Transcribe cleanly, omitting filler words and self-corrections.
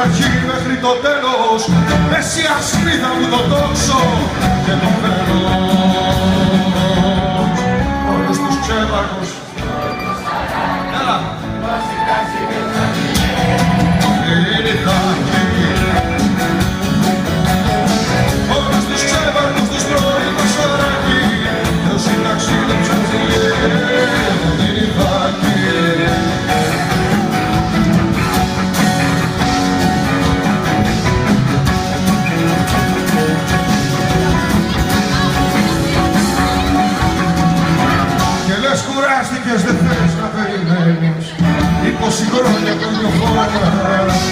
αρχή μέχρι το τέλος, εσύ ασπίδα μου το τόξο και το φέρος. Όλους τους ξέπαρχους. Έλα. Είναι χάκι. Όλους τους ξέπαρχους τους τρώει το σαράκι και όσοι ταξίδεψαν στη γεύμα είναι χάκι. Κουράστηκες, δεν θες να περιμένεις 20 χρόνια το ίδιο χώρο.